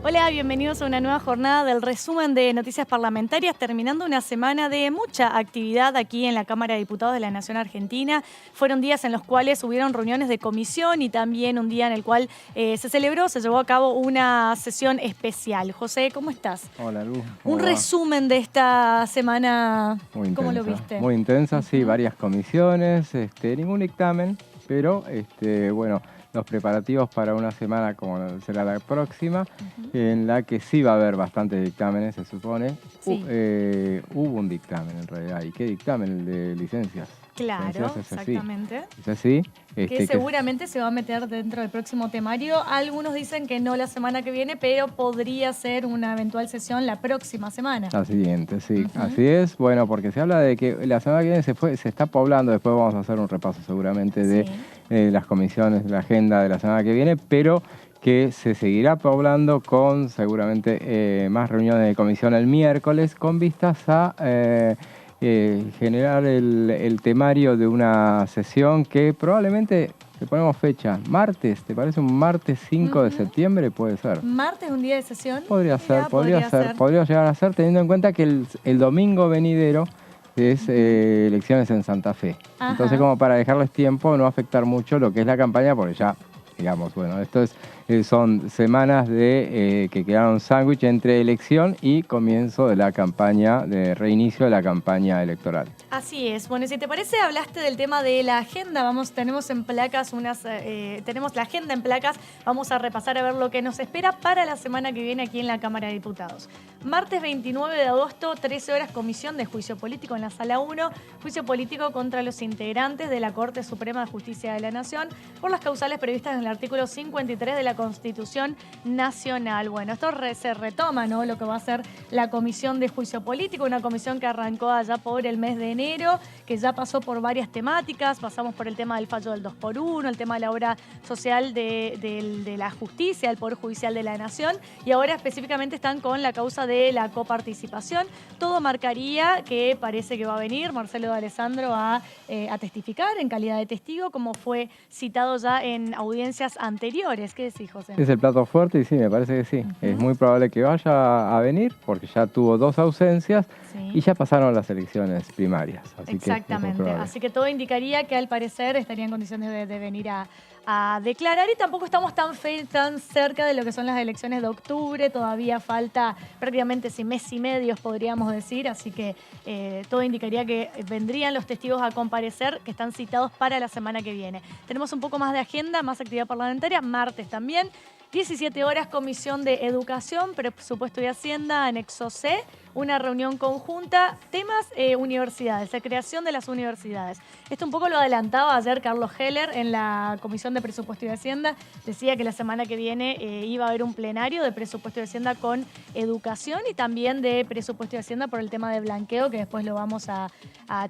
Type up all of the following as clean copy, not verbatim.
Hola, bienvenidos a una nueva jornada del resumen de noticias parlamentarias, terminando una semana de mucha actividad aquí en la Cámara de Diputados de la Nación Argentina. Fueron días en los cuales hubieron reuniones de comisión y también un día en el cual se llevó a cabo una sesión especial. José, ¿cómo estás? Hola, Luz. Un resumen de esta semana, ¿cómo lo viste? Muy intensa, sí, varias comisiones, ningún dictamen, pero bueno, los preparativos para una semana como será la próxima, en la que sí va a haber bastantes dictámenes, se supone. Sí. Hubo un dictamen en realidad. ¿Y qué dictamen? El de licencias. Claro, exactamente. Es así. Que seguramente se va a meter dentro del próximo temario. Algunos dicen que no la semana que viene, pero podría ser una eventual sesión la próxima semana. La siguiente, sí. Así es. Bueno, porque se habla de que la semana que viene se está poblando, después vamos a hacer un repaso seguramente de las comisiones, de la agenda de la semana que viene, pero que se seguirá poblando con seguramente más reuniones de comisión el miércoles con vistas a generar el temario de una sesión que probablemente le ponemos fecha, martes, ¿te parece un martes 5 de septiembre? Puede ser. ¿Martes un día de sesión? Podría llegar a ser, teniendo en cuenta que el domingo venidero es elecciones en Santa Fe. Entonces, como para dejarles tiempo, no afectar mucho lo que es la campaña, porque ya, digamos, bueno, esto son semanas de que quedaron sándwich entre elección y comienzo de la campaña, de reinicio de la campaña electoral. Así es. Bueno, si te parece, hablaste del tema de la agenda. Tenemos la agenda en placas. Vamos a repasar a ver lo que nos espera para la semana que viene aquí en la Cámara de Diputados. Martes 29 de agosto, 13 horas, comisión de juicio político en la Sala 1. Juicio político contra los integrantes de la Corte Suprema de Justicia de la Nación por las causales previstas en el artículo 53 de la Constitución Nacional. Bueno, esto se retoma, ¿no? Lo que va a ser la comisión de juicio político, una comisión que arrancó allá por el mes de enero, que ya pasó por varias temáticas. Pasamos por el tema del fallo del 2x1, el tema de la obra social de la justicia, el Poder Judicial de la Nación, y ahora específicamente están con la causa de la coparticipación. Todo marcaría que parece que va a venir Marcelo de Alessandro a testificar en calidad de testigo, como fue citado ya en audiencias anteriores. ¿Qué decís, José? Es el plato fuerte y sí, me parece que sí. Es muy probable que vaya a venir porque ya tuvo 2 ausencias y ya pasaron las elecciones primarias. Así exactamente. Así que todo indicaría que al parecer estaría en condiciones de venir a declarar, y tampoco estamos tan cerca de lo que son las elecciones de octubre. Todavía falta prácticamente mes y medio, podríamos decir, así que todo indicaría que vendrían los testigos a comparecer, que están citados para la semana que viene. Tenemos un poco más de agenda, más actividad parlamentaria, martes también. 17 horas, Comisión de Educación, Presupuesto y Hacienda, Anexo C, una reunión conjunta, temas universidades, la creación de las universidades. Esto un poco lo adelantaba ayer Carlos Heller en la Comisión de Presupuesto y Hacienda. Decía que la semana que viene iba a haber un plenario de Presupuesto y Hacienda con educación y también de Presupuesto y Hacienda por el tema de blanqueo, que después lo vamos a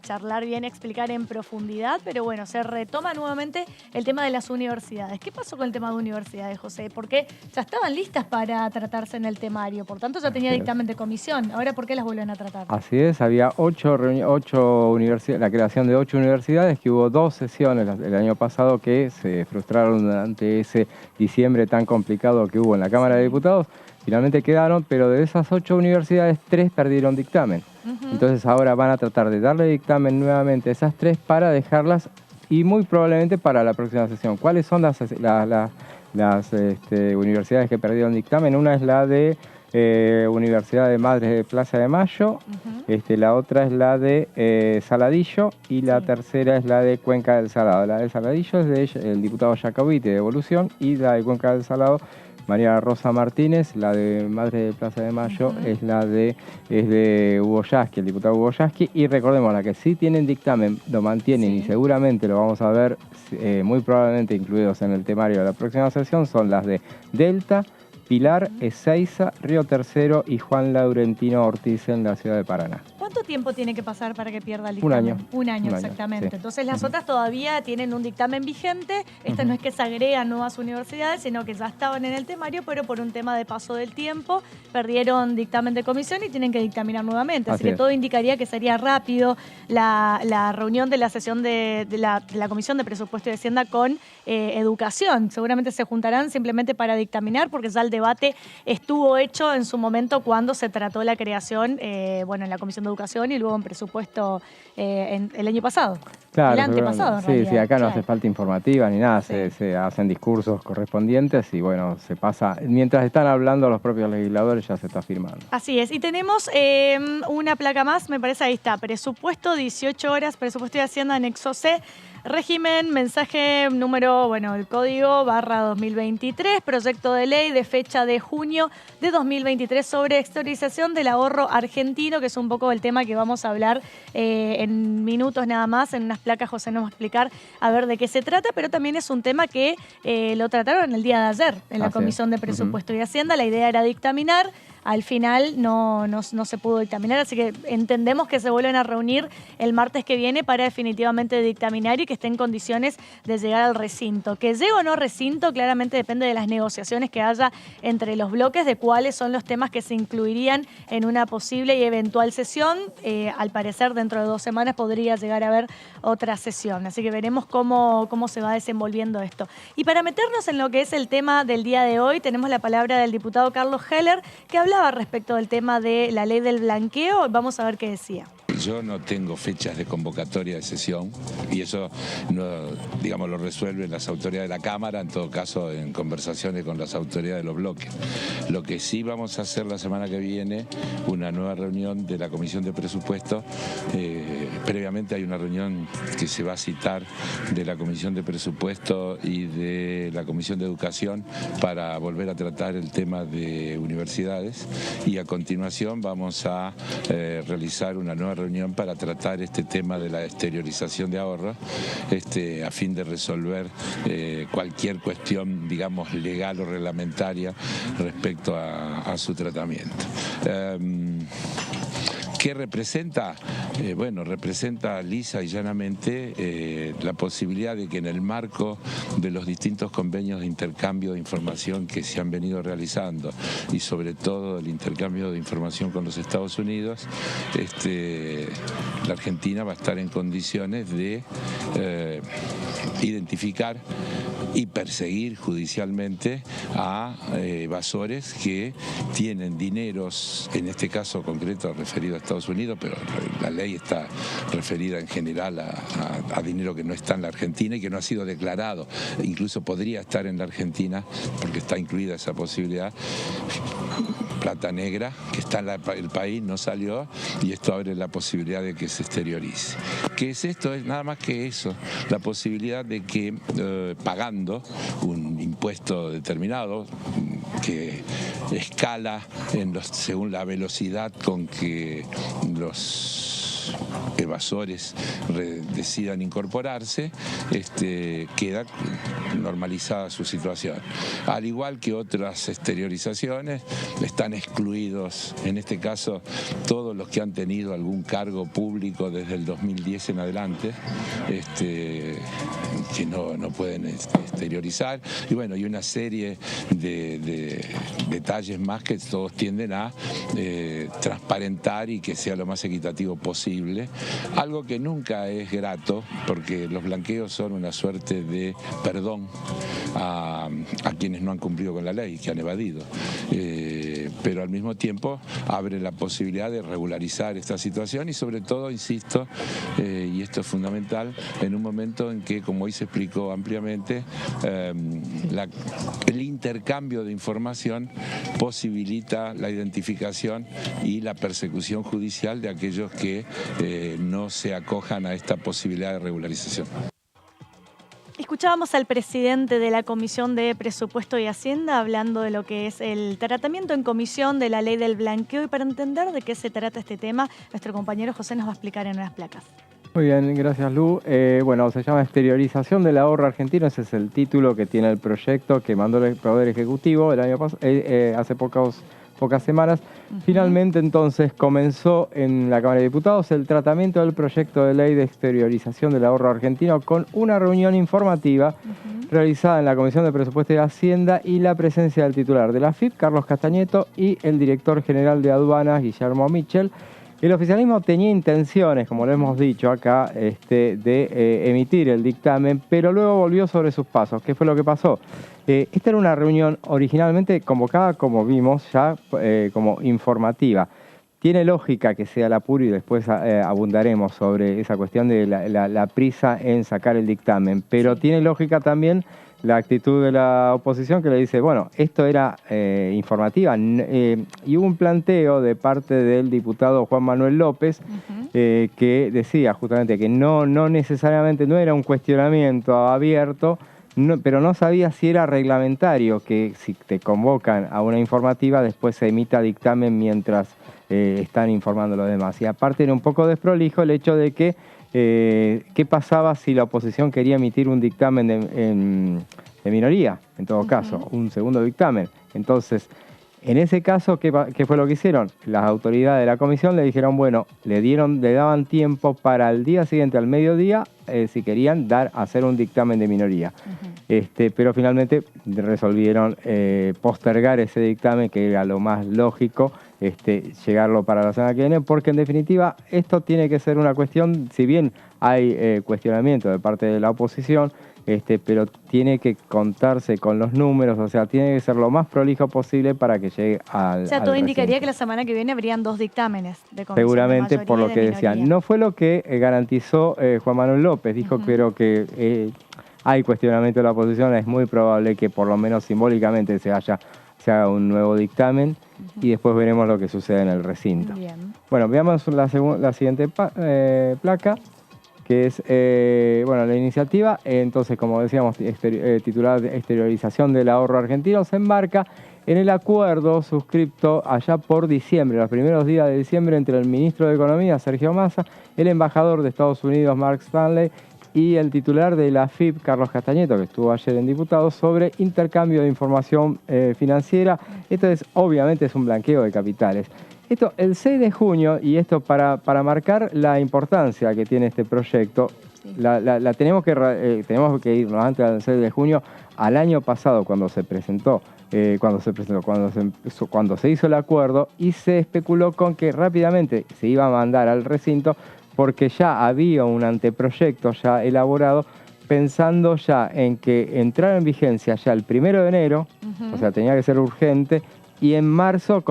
charlar bien, explicar en profundidad. Pero bueno, se retoma nuevamente el tema de las universidades. ¿Qué pasó con el tema de universidades, José? Porque ya estaban listas para tratarse en el temario, por tanto ya tenía dictamen de comisión. Ahora, ¿por qué las vuelven a tratar? Así es, había 8 universidades, la creación de 8 universidades, que hubo 2 sesiones el año pasado que se frustraron durante ese diciembre tan complicado que hubo en la Cámara de Diputados. Finalmente quedaron, pero de esas 8 universidades, 3 perdieron dictamen. Entonces ahora van a tratar de darle dictamen nuevamente a esas 3 para dejarlas, y muy probablemente para la próxima sesión. ¿Cuáles son las universidades que perdieron dictamen? Una es la de Universidad de Madres de Plaza de Mayo, la otra es la de Saladillo, y la tercera es la de Cuenca del Salado. La de Saladillo es del diputado Jacobite de Evolución, y la de Cuenca del Salado, María Rosa Martínez. La de Madres de Plaza de Mayo es de Hugo Yasky, el diputado Hugo Yasky. Y recordemos, la que sí tienen dictamen, lo mantienen y seguramente lo vamos a ver muy probablemente incluidos en el temario de la próxima sesión, son las de Delta, Pilar, Ezeiza, Río Tercero y Juan Laurentino Ortiz en la ciudad de Paraná. ¿Cuánto tiempo tiene que pasar para que pierda el dictamen? Un año, exactamente. Sí. Entonces las otras todavía tienen un dictamen vigente. Esta no es que se agregan nuevas universidades, sino que ya estaban en el temario, pero por un tema de paso del tiempo perdieron dictamen de comisión y tienen que dictaminar nuevamente. Así que todo indicaría que sería rápido la reunión de la sesión de la Comisión de Presupuesto y Hacienda con Educación. Seguramente se juntarán simplemente para dictaminar, porque ya el debate debate estuvo hecho en su momento cuando se trató la creación, en la Comisión de Educación y luego en presupuesto el año pasado. Claro, el antepasado, en realidad. Sí, acá no claro. hace falta informativa ni nada, Sí. se hacen discursos correspondientes y bueno, se pasa, mientras están hablando los propios legisladores ya se está firmando. Así es, y tenemos una placa más, me parece, ahí está, presupuesto, 18 horas, presupuesto de Hacienda, anexo C, régimen, mensaje número, el código /2023, proyecto de ley de fecha de junio de 2023 sobre exteriorización del ahorro argentino, que es un poco el tema que vamos a hablar en minutos nada más. En unas placas José nos va a explicar a ver de qué se trata, pero también es un tema que lo trataron el día de ayer en la Comisión de Presupuesto y Hacienda. La idea era dictaminar. Al final no se pudo dictaminar, así que entendemos que se vuelven a reunir el martes que viene para definitivamente dictaminar y que esté en condiciones de llegar al recinto. Que llegue o no recinto claramente depende de las negociaciones que haya entre los bloques, de cuáles son los temas que se incluirían en una posible y eventual sesión. Al parecer dentro de 2 semanas podría llegar a haber otra sesión, así que veremos cómo se va desenvolviendo esto. Y para meternos en lo que es el tema del día de hoy, tenemos la palabra del diputado Carlos Heller, que hablaba respecto del tema de la ley del blanqueo. Vamos a ver qué decía. Yo no tengo fechas de convocatoria de sesión y eso lo resuelven las autoridades de la Cámara, en todo caso en conversaciones con las autoridades de los bloques. Lo que sí vamos a hacer la semana que viene, una nueva reunión de la Comisión de Presupuesto. Previamente hay una reunión que se va a citar de la Comisión de Presupuesto y de la Comisión de Educación para volver a tratar el tema de universidades, y a continuación vamos a realizar una nueva reunión para tratar este tema de la exteriorización de ahorros, a fin de resolver cualquier cuestión, digamos, legal o reglamentaria respecto a su tratamiento. ¿Qué representa? Representa lisa y llanamente la posibilidad de que en el marco de los distintos convenios de intercambio de información que se han venido realizando, y sobre todo el intercambio de información con los Estados Unidos, la Argentina va a estar en condiciones de identificar y perseguir judicialmente a evasores que tienen dineros, en este caso concreto referido a Estados Unidos, pero la ley está referida en general a dinero que no está en la Argentina y que no ha sido declarado. Incluso podría estar en la Argentina, porque está incluida esa posibilidad. Plata negra que está en el país, no salió, y esto abre la posibilidad de que se exteriorice. ¿Qué es esto? Es nada más que eso, la posibilidad de que pagando un impuesto determinado que escala según la velocidad con que los evasores decidan incorporarse, queda normalizada su situación. Al igual que otras exteriorizaciones, están excluidos, en este caso, todos los que han tenido algún cargo público desde el 2010 en adelante, que no pueden exteriorizar, y y una serie de detalles más que todos tienden a transparentar y que sea lo más equitativo posible, algo que nunca es grato, porque los blanqueos son una suerte de perdón a quienes no han cumplido con la ley, que han evadido, pero al mismo tiempo abre la posibilidad de regularizar esta situación y sobre todo, insisto, y esto es fundamental, en un momento en que, como hoy se explicó ampliamente, el intercambio de información posibilita la identificación y la persecución judicial de aquellos que no se acojan a esta posibilidad de regularización. Escuchábamos al presidente de la Comisión de Presupuesto y Hacienda hablando de lo que es el tratamiento en comisión de la ley del blanqueo, y para entender de qué se trata este tema, nuestro compañero José nos va a explicar en unas placas. Muy bien, gracias Lu. Se llama Exteriorización del ahorro argentino, ese es el título que tiene el proyecto que mandó el Poder Ejecutivo el año hace pocas semanas. Finalmente entonces comenzó en la Cámara de Diputados el tratamiento del proyecto de ley de exteriorización del ahorro argentino, con una reunión informativa realizada en la Comisión de Presupuesto y Hacienda y la presencia del titular de la AFIP, Carlos Castañeto, y el director general de Aduanas, Guillermo Michel, El oficialismo tenía intenciones, como lo hemos dicho acá, de emitir el dictamen, pero luego volvió sobre sus pasos. ¿Qué fue lo que pasó? Esta era una reunión originalmente convocada, como vimos, ya como informativa. Tiene lógica que sea el apuro y después abundaremos sobre esa cuestión de la prisa en sacar el dictamen, pero tiene lógica también la actitud de la oposición que le dice, bueno, esto era informativa, y hubo un planteo de parte del diputado Juan Manuel López que decía justamente que no necesariamente, no era un cuestionamiento abierto, pero no sabía si era reglamentario que si te convocan a una informativa después se emita dictamen mientras están informando a los demás. Y aparte era un poco desprolijo el hecho de que qué pasaba si la oposición quería emitir un dictamen de minoría, en todo caso, un segundo dictamen. Entonces, en ese caso, ¿qué fue lo que hicieron? Las autoridades de la comisión le dijeron, bueno, le daban tiempo para el día siguiente, al mediodía, si querían hacer un dictamen de minoría. Pero finalmente resolvieron postergar ese dictamen, que era lo más lógico, llegarlo para la semana que viene, porque en definitiva esto tiene que ser una cuestión, si bien hay cuestionamiento de parte de la oposición, pero tiene que contarse con los números, o sea, tiene que ser lo más prolijo posible para que llegue al... O sea, todo indicaría que la semana que viene habrían 2 dictámenes de comisión. Seguramente, por lo que decían. No fue lo que garantizó Juan Manuel López, dijo, pero que hay cuestionamiento de la oposición, es muy probable que por lo menos simbólicamente se haga un nuevo dictamen y después veremos lo que sucede en el recinto. Bien. Bueno, veamos la siguiente placa, que es la iniciativa. Entonces, como decíamos, titulada Exteriorización del ahorro argentino, se enmarca en el acuerdo suscripto allá por diciembre, los primeros días de diciembre, entre el ministro de Economía, Sergio Massa, el embajador de Estados Unidos, Mark Stanley, y el titular de la AFIP, Carlos Castañeto, que estuvo ayer en Diputados, sobre intercambio de información financiera. Esto obviamente es un blanqueo de capitales. Esto el 6 de junio, y esto para marcar la importancia que tiene este proyecto, tenemos que irnos antes del 6 de junio al año pasado, cuando se hizo el acuerdo, y se especuló con que rápidamente se iba a mandar al recinto, porque ya había un anteproyecto ya elaborado, pensando ya en que entrara en vigencia ya el 1 de enero, o sea, tenía que ser urgente, y en marzo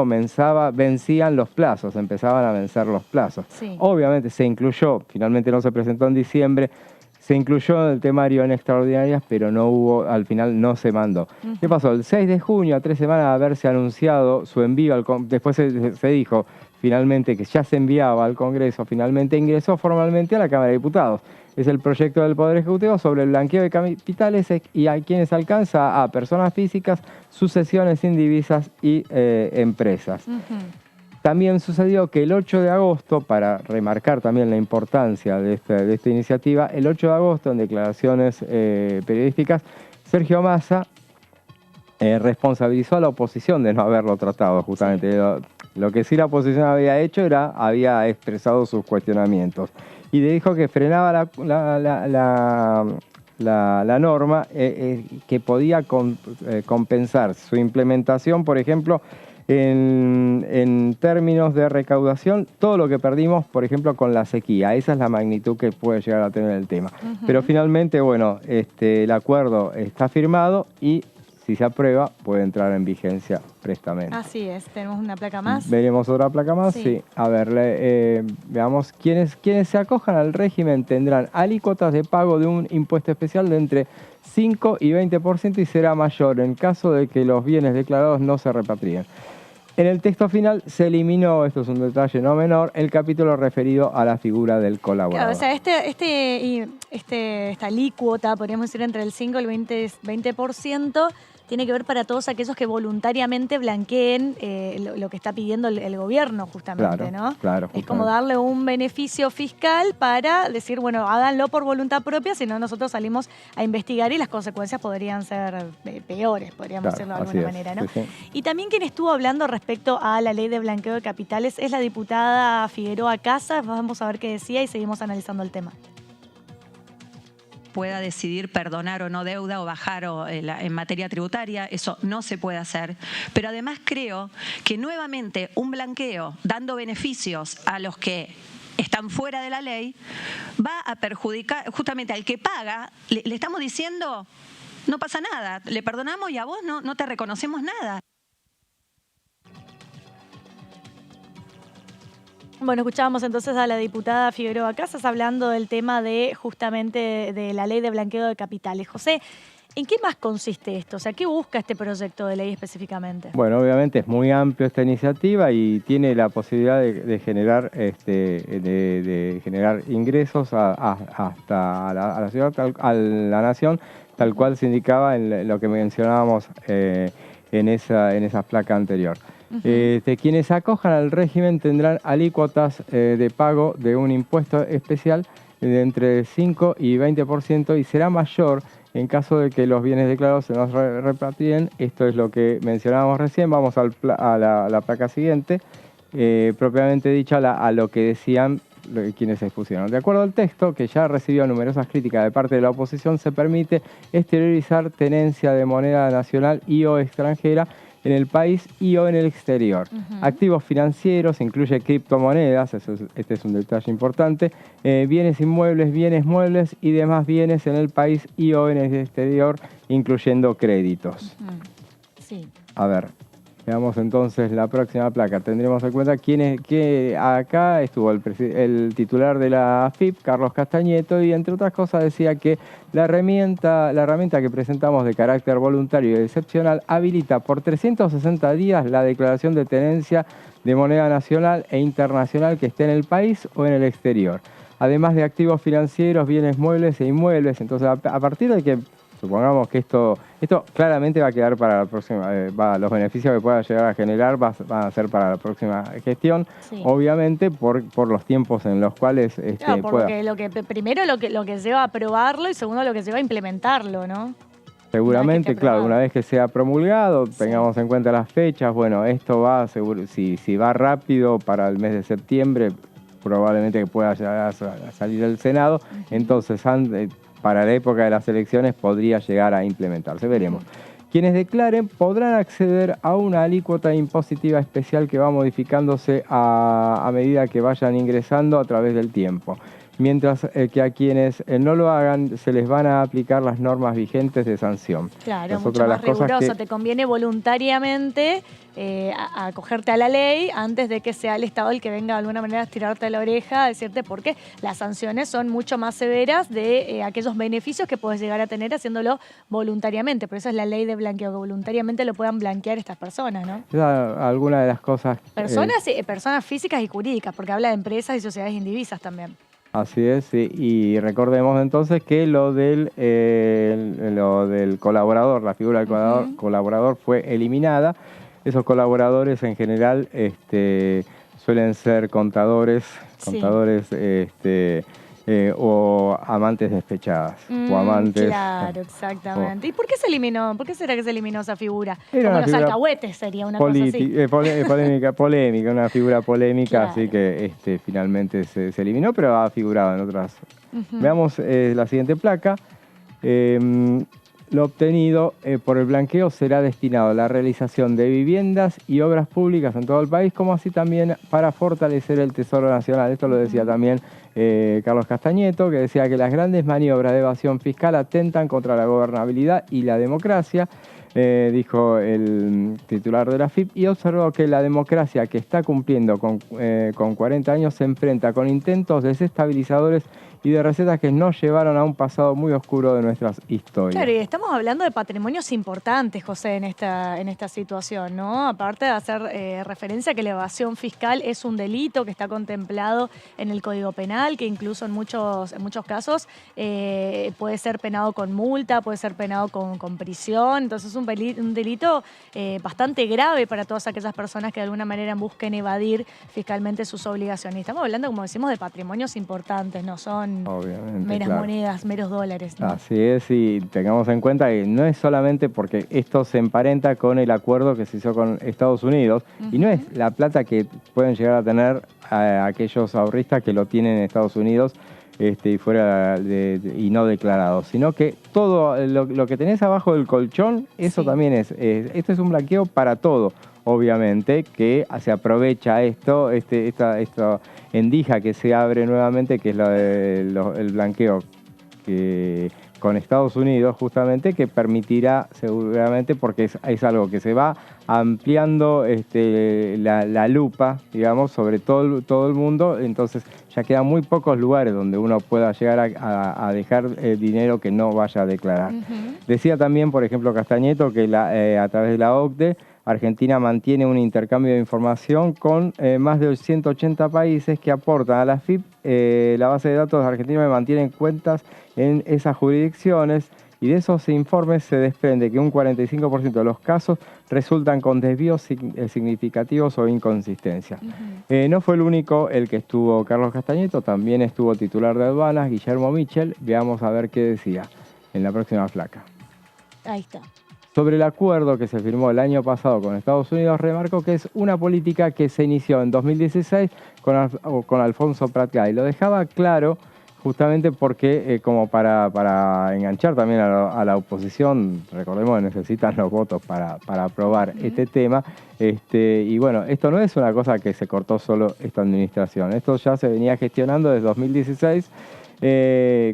vencían los plazos, empezaban a vencer los plazos. Sí. Obviamente se incluyó, finalmente no se presentó en diciembre, se incluyó en el temario en extraordinarias, pero no hubo, al final no se mandó. ¿Qué pasó? El 6 de junio, a 3 semanas de haberse anunciado su envío, después se dijo finalmente que ya se enviaba al Congreso, finalmente ingresó formalmente a la Cámara de Diputados. Es el proyecto del Poder Ejecutivo sobre el blanqueo de capitales y a quienes alcanza a personas físicas, sucesiones indivisas y empresas. También sucedió que el 8 de agosto, para remarcar también la importancia de esta iniciativa, el 8 de agosto, en declaraciones periodísticas, Sergio Massa responsabilizó a la oposición de no haberlo tratado, justamente. Lo que sí la oposición había hecho había expresado sus cuestionamientos. Y dijo que frenaba la norma, que podía compensar su implementación, por ejemplo, en términos de recaudación, todo lo que perdimos, por ejemplo, con la sequía. Esa es la magnitud que puede llegar a tener el tema. Pero finalmente, bueno, el acuerdo está firmado y si se aprueba, puede entrar en vigencia prestamente. Así es, tenemos una placa más. ¿Veremos otra placa más? Sí. A ver, veamos. Quienes se acojan al régimen tendrán alícuotas de pago de un impuesto especial de entre 5 y 20% y será mayor en caso de que los bienes declarados no se repatrien. En el texto final se eliminó, esto es un detalle no menor, el capítulo referido a la figura del colaborador. Claro, o sea, esta alícuota, podríamos decir entre el 5 y el 20%, tiene que ver para todos aquellos que voluntariamente blanqueen lo que está pidiendo el gobierno, justamente, claro, ¿no? Claro, es como darle un beneficio fiscal para decir, bueno, háganlo por voluntad propia, si no nosotros salimos a investigar y las consecuencias podrían ser peores, podríamos decirlo de alguna manera, ¿no? Sí. Y también quien estuvo hablando respecto a la ley de blanqueo de capitales es la diputada Figueroa Casas. Vamos a ver qué decía y seguimos analizando el tema. pueda decidir perdonar o no deuda o bajar en materia tributaria. Eso no se puede hacer. Pero además creo que nuevamente un blanqueo dando beneficios a los que están fuera de la ley va a perjudicar justamente al que paga. Le estamos diciendo, no pasa nada, le perdonamos y a vos no te reconocemos nada. Bueno, escuchábamos entonces a la diputada Figueroa Casas hablando del tema de justamente de la ley de blanqueo de capitales. José, ¿en qué más consiste esto? O sea, ¿qué busca este proyecto de ley específicamente? Bueno, obviamente es muy amplio esta iniciativa y tiene la posibilidad de generar de generar ingresos hasta a la ciudad, a la nación, tal cual se indicaba en lo que mencionábamos en esa placa anterior. Quienes acojan al régimen tendrán alícuotas de pago de un impuesto especial de entre 5 y 20% y será mayor en caso de que los bienes declarados se nos repatrien. Esto es lo que mencionábamos recién. Vamos a la placa siguiente, propiamente dicha a lo que decían quienes se expusieron. De acuerdo al texto, que ya recibió numerosas críticas de parte de la oposición, se permite exteriorizar tenencia de moneda nacional y o extranjera en el país y o en el exterior. Activos financieros, incluye criptomonedas, este es un detalle importante, bienes inmuebles, bienes muebles y demás bienes en el país y o en el exterior, incluyendo créditos. Sí. A ver, veamos entonces la próxima placa. Tendremos en cuenta que acá estuvo el titular de la AFIP, Carlos Castañeto, y entre otras cosas decía que la herramienta que presentamos de carácter voluntario y excepcional habilita por 360 días la declaración de tenencia de moneda nacional e internacional que esté en el país o en el exterior, además de activos financieros, bienes muebles e inmuebles. Entonces, a partir de que supongamos que esto claramente va a quedar para la próxima, los beneficios que pueda llegar a generar van a ser para la próxima gestión, sí. Obviamente por los tiempos en los cuales claro, primero lo que lleva a aprobarlo y segundo lo que lleva a implementarlo, ¿no? Seguramente, claro, una vez que sea promulgado, tengamos en cuenta las fechas, bueno, esto va seguro, si va rápido para el mes de septiembre, probablemente que pueda llegar a salir del Senado, entonces para la época de las elecciones podría llegar a implementarse, veremos. Quienes declaren podrán acceder a una alícuota impositiva especial que va modificándose a medida que vayan ingresando a través del tiempo. Mientras que a quienes no lo hagan se les van a aplicar las normas vigentes de sanción. Claro, mucho más riguroso. Te conviene voluntariamente acogerte a la ley antes de que sea el Estado el que venga de alguna manera a estirarte a la oreja, a decirte por qué las sanciones son mucho más severas de aquellos beneficios que puedes llegar a tener haciéndolo voluntariamente. Por eso es la ley de blanqueo, que voluntariamente lo puedan blanquear estas personas, ¿no? Alguna de las cosas... Personas físicas y jurídicas, porque habla de empresas y sociedades indivisas también. Así es, sí. Y recordemos entonces que lo del colaborador, la figura del colaborador fue eliminada. Esos colaboradores en general suelen ser contadores o amantes despechadas. O amantes. Claro, exactamente. ¿Y por qué se eliminó? ¿Por qué será que se eliminó esa figura? Como los alcahuetes sería una cosa así. Polémica, una figura polémica, claro. Así que finalmente se eliminó, pero ha figurado en otras. Veamos la siguiente placa. Lo obtenido por el blanqueo será destinado a la realización de viviendas y obras públicas en todo el país, como así también para fortalecer el Tesoro Nacional. Esto lo decía también Carlos Castañeto, que decía que las grandes maniobras de evasión fiscal atentan contra la gobernabilidad y la democracia, dijo el titular de la AFIP, y observó que la democracia que está cumpliendo con 40 años se enfrenta con intentos desestabilizadores y de recetas que nos llevaron a un pasado muy oscuro de nuestras historias. Claro, y estamos hablando de patrimonios importantes, José, en esta situación, ¿no? Aparte de hacer referencia a que la evasión fiscal es un delito que está contemplado en el Código Penal, que incluso en muchos casos puede ser penado con multa, puede ser penado con prisión. Entonces es un delito bastante grave para todas aquellas personas que de alguna manera busquen evadir fiscalmente sus obligaciones. Y estamos hablando, como decimos, de patrimonios importantes, no son meras monedas, meros dólares, ¿no? Así es, y tengamos en cuenta que no es solamente porque esto se emparenta con el acuerdo que se hizo con Estados Unidos, y no es la plata que pueden llegar a tener aquellos ahorristas que lo tienen en Estados Unidos, y fuera y no declarado, sino que todo lo que tenés abajo del colchón, eso también este es un blanqueo para todo, obviamente, que se aprovecha esta endija que se abre nuevamente, que es el blanqueo con Estados Unidos, justamente, que permitirá seguramente, porque es algo que se va ampliando la lupa, digamos, sobre todo el mundo, entonces ya quedan muy pocos lugares donde uno pueda llegar a dejar dinero que no vaya a declarar. Decía también, por ejemplo, Castañeto, que a través de la OCDE, Argentina mantiene un intercambio de información con más de 180 países que aportan a la FIP. La base de datos de Argentina mantiene cuentas en esas jurisdicciones, y de esos informes se desprende que un 45% de los casos resultan con desvíos significativos o inconsistencias. No fue el único el que estuvo Carlos Castañeto, también estuvo titular de aduanas, Guillermo Michel. Veamos a ver qué decía en la próxima placa. Ahí está. Sobre el acuerdo que se firmó el año pasado con Estados Unidos, remarcó que es una política que se inició en 2016 con Alfonso Prat-Gay. Lo dejaba claro justamente porque, como para enganchar también a la oposición, recordemos que necesitan los votos para aprobar este tema. Y bueno, esto no es una cosa que se cortó solo esta administración. Esto ya se venía gestionando desde 2016,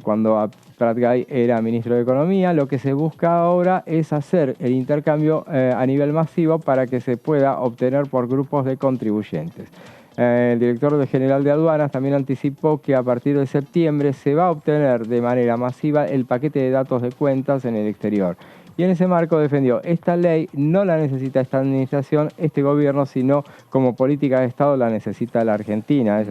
cuando Prat-Gay era ministro de Economía. Lo que se busca ahora es hacer el intercambio a nivel masivo para que se pueda obtener por grupos de contribuyentes. El director general de aduanas también anticipó que a partir de septiembre se va a obtener de manera masiva el paquete de datos de cuentas en el exterior. Y en ese marco defendió: esta ley no la necesita esta administración, este gobierno, sino como política de Estado la necesita la Argentina.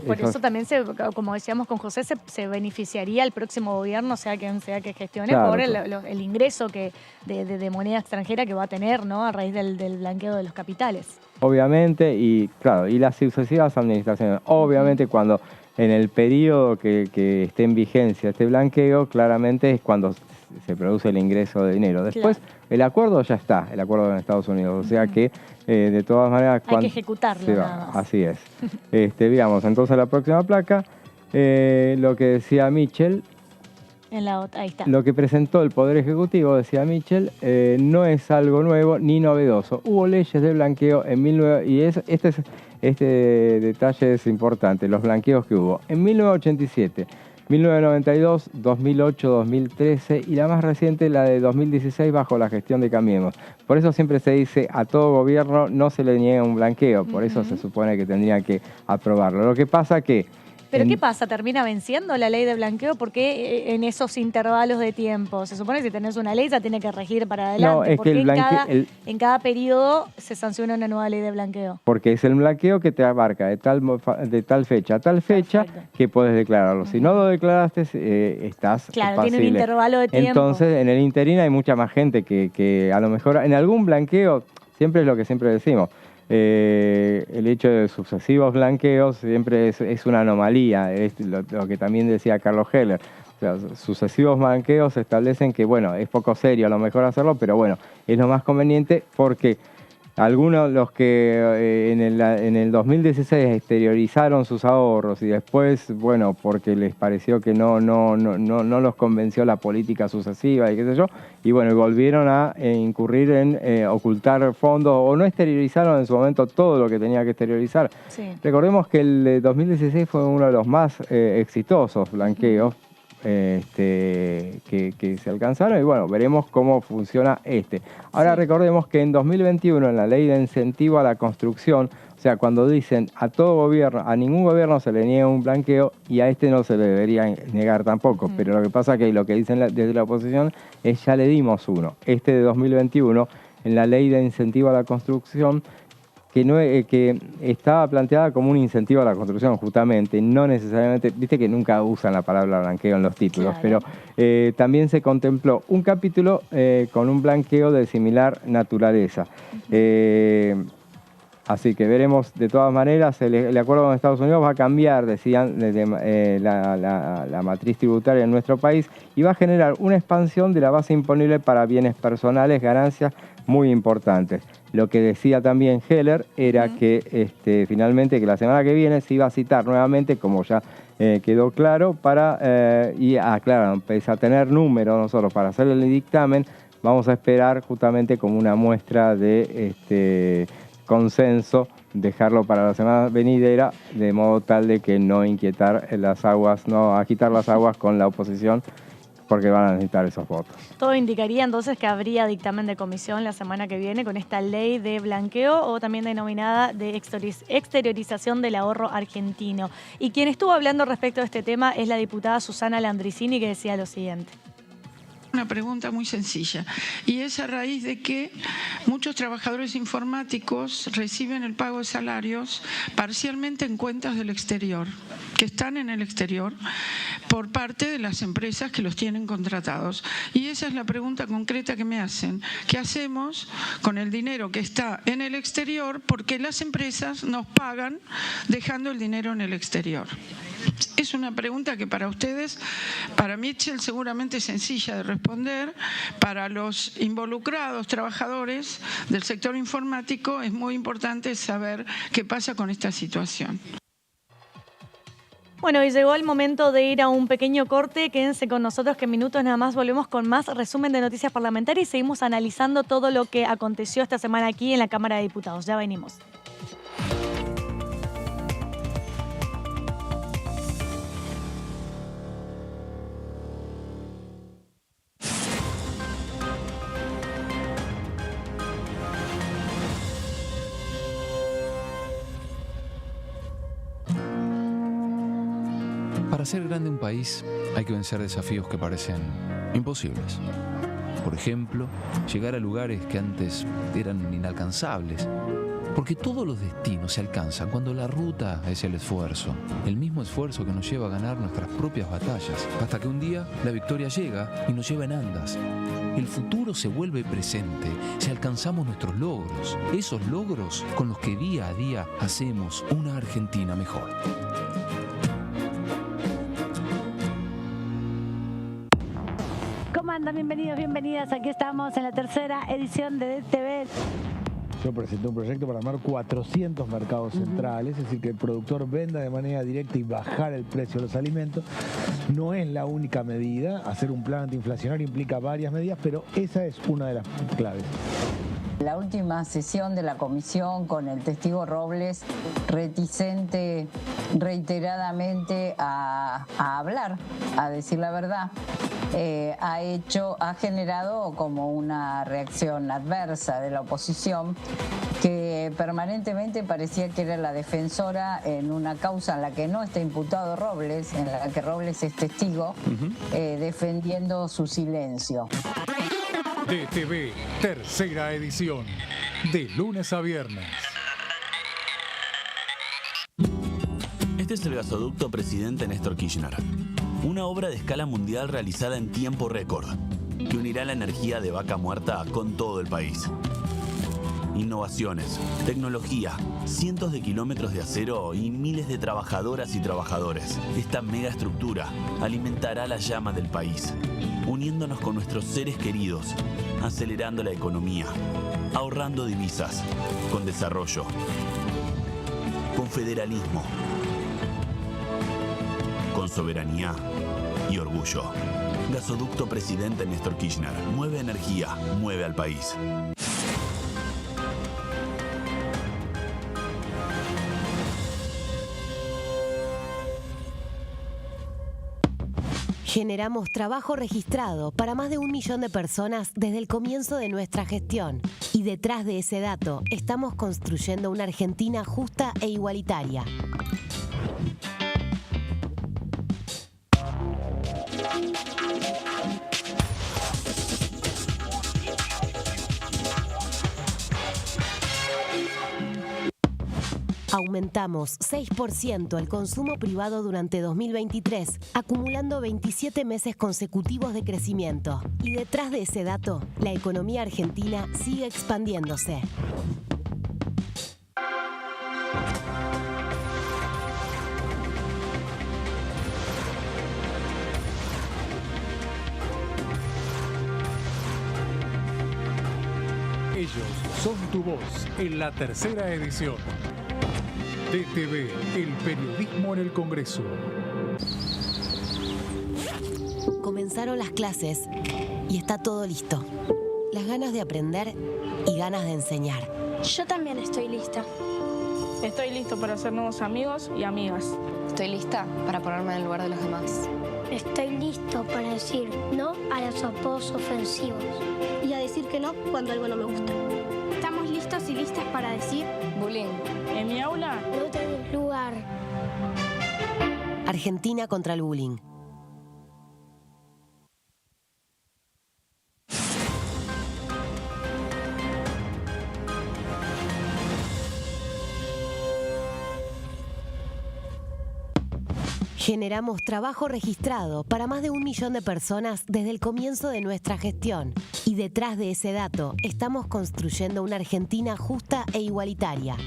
Por eso también, como decíamos con José, se beneficiaría el próximo gobierno, sea quien sea que gestione, claro, por el ingreso de moneda extranjera que va a tener, ¿no?, a raíz del blanqueo de los capitales. Obviamente, y claro, y las sucesivas administraciones. Obviamente, cuando en el periodo que esté en vigencia este blanqueo, claramente es cuando se produce el ingreso de dinero. Después, claro, el acuerdo ya está, el acuerdo con Estados Unidos. O sea que, de todas maneras... Hay que ejecutarlo nada más. Así es. Veamos, entonces la próxima placa, lo que decía Michel... Ahí está. Lo que presentó el Poder Ejecutivo, decía Michel, no es algo nuevo ni novedoso. Hubo leyes de blanqueo en 19... Este detalle es importante, los blanqueos que hubo. En 1987, 1992, 2008, 2013 y la más reciente, la de 2016, bajo la gestión de Cambiemos. Por eso siempre se dice, a todo gobierno no se le niega un blanqueo, por eso se supone que tendría que aprobarlo. Lo que pasa que... ¿Pero qué pasa? ¿Termina venciendo la ley de blanqueo? ¿Por qué en esos intervalos de tiempo? Se supone que si tenés una ley ya tiene que regir para adelante. No, es que en cada periodo se sanciona una nueva ley de blanqueo. Porque es el blanqueo que te abarca de tal fecha a tal fecha. Perfecto. Que puedes declararlo. Si no lo declaraste, estás pasible. Tiene un intervalo de tiempo. Entonces, en el interín hay mucha más gente que a lo mejor en algún blanqueo, siempre es lo que siempre decimos, el hecho de sucesivos blanqueos siempre es una anomalía, es lo que también decía Carlos Heller. O sea, sucesivos blanqueos establecen que, bueno, es poco serio a lo mejor hacerlo, pero bueno, es lo más conveniente porque algunos, los que en el 2016 exteriorizaron sus ahorros y después, bueno, porque les pareció que no los convenció la política sucesiva y qué sé yo, y bueno, volvieron a incurrir en ocultar fondos o no exteriorizaron en su momento todo lo que tenía que exteriorizar. Sí. Recordemos que el 2016 fue uno de los más exitosos blanqueos que se alcanzaron, y bueno, veremos cómo funciona Ahora recordemos que en 2021, en la ley de incentivo a la construcción, o sea, cuando dicen a todo gobierno, a ningún gobierno se le niega un blanqueo y a no se le debería negar tampoco, pero lo que pasa es que lo que dicen desde la oposición es ya le dimos uno. De 2021, en la ley de incentivo a la construcción, que estaba planteada como un incentivo a la construcción, justamente, no necesariamente, viste que nunca usan la palabra blanqueo en los títulos, claro, pero también se contempló un capítulo con un blanqueo de similar naturaleza. Así que veremos, de todas maneras, el acuerdo con Estados Unidos va a cambiar, decían, la matriz tributaria en nuestro país y va a generar una expansión de la base imponible para bienes personales, ganancias muy importantes. Lo que decía también Heller era que finalmente que la semana que viene se iba a citar nuevamente, como ya quedó claro y aclararon, pese a tener números nosotros para hacer el dictamen, vamos a esperar justamente como una muestra de consenso, dejarlo para la semana venidera, de modo tal de que no inquietar las aguas, no agitar las aguas con la oposición, porque van a necesitar esos votos. Todo indicaría entonces que habría dictamen de comisión la semana que viene con esta ley de blanqueo o también denominada de exteriorización del ahorro argentino. Y quien estuvo hablando respecto de este tema es la diputada Susana Landricini, que decía lo siguiente. Una pregunta muy sencilla, y es a raíz de que muchos trabajadores informáticos reciben el pago de salarios parcialmente en cuentas del exterior, que están en el exterior, por parte de las empresas que los tienen contratados. Y esa es la pregunta concreta que me hacen. ¿Qué hacemos con el dinero que está en el exterior? Porque las empresas nos pagan dejando el dinero en el exterior. Es una pregunta que para ustedes, para Mitchell seguramente es sencilla de responder, para los involucrados, trabajadores del sector informático, es muy importante saber qué pasa con esta situación. Bueno, y llegó el momento de ir a un pequeño corte. Quédense con nosotros que en minutos nada más volvemos con más resumen de noticias parlamentarias y seguimos analizando todo lo que aconteció esta semana aquí en la Cámara de Diputados. Ya venimos. Para ser grande un país hay que vencer desafíos que parecen imposibles. Por ejemplo, llegar a lugares que antes eran inalcanzables. Porque todos los destinos se alcanzan cuando la ruta es el esfuerzo. El mismo esfuerzo que nos lleva a ganar nuestras propias batallas. Hasta que un día la victoria llega y nos lleva en andas. El futuro se vuelve presente si alcanzamos nuestros logros. Esos logros con los que día a día hacemos una Argentina mejor. ¿Cómo andan? Bienvenidos, bienvenidas. Aquí estamos en la tercera edición de DTV. Yo presenté un proyecto para armar 400 mercados centrales, es decir, que el productor venda de manera directa y bajar el precio de los alimentos. No es la única medida, hacer un plan antiinflacionario implica varias medidas, pero esa es una de las claves. La última sesión de la comisión con el testigo Robles, reticente reiteradamente a hablar, a decir la verdad, ha generado como una reacción adversa de la oposición que permanentemente parecía que era la defensora en una causa en la que no está imputado Robles, en la que Robles es testigo, defendiendo su silencio. DTV, tercera edición, de lunes a viernes. Este es el gasoducto Presidente Néstor Kirchner, una obra de escala mundial realizada en tiempo récord, que unirá la energía de Vaca Muerta con todo el país. Innovaciones, tecnología, cientos de kilómetros de acero y miles de trabajadoras y trabajadores. Esta megaestructura alimentará la llama del país, uniéndonos con nuestros seres queridos, acelerando la economía, ahorrando divisas, con desarrollo, con federalismo, con soberanía y orgullo. Gasoducto Presidente Néstor Kirchner. Mueve energía, mueve al país. Generamos trabajo registrado para más de 1 millón de personas desde el comienzo de nuestra gestión. Y detrás de ese dato, estamos construyendo una Argentina justa e igualitaria. Aumentamos 6% el consumo privado durante 2023, acumulando 27 meses consecutivos de crecimiento. Y detrás de ese dato, la economía argentina sigue expandiéndose. Ellos son tu voz en la tercera edición. DTV, el periodismo en el Congreso. Comenzaron las clases y está todo listo. Las ganas de aprender y ganas de enseñar. Yo también estoy lista. Estoy listo para hacer nuevos amigos y amigas. Estoy lista para ponerme en el lugar de los demás. Estoy listo para decir no a los apodos ofensivos y a decir que no cuando algo no me gusta. Estamos listos y listas para decir bullying. En mi aula no tenés lugar. Argentina contra el bullying. Generamos trabajo registrado para más de 1 millón de personas desde el comienzo de nuestra gestión. Y detrás de ese dato, estamos construyendo una Argentina justa e igualitaria.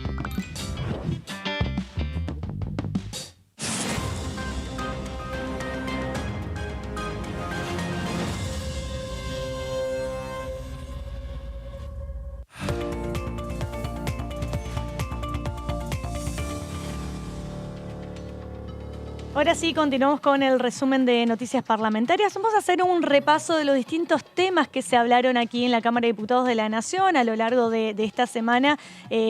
Ahora sí, continuamos con el resumen de noticias parlamentarias. Vamos a hacer un repaso de los distintos temas que se hablaron aquí en la Cámara de Diputados de la Nación a lo largo de esta semana.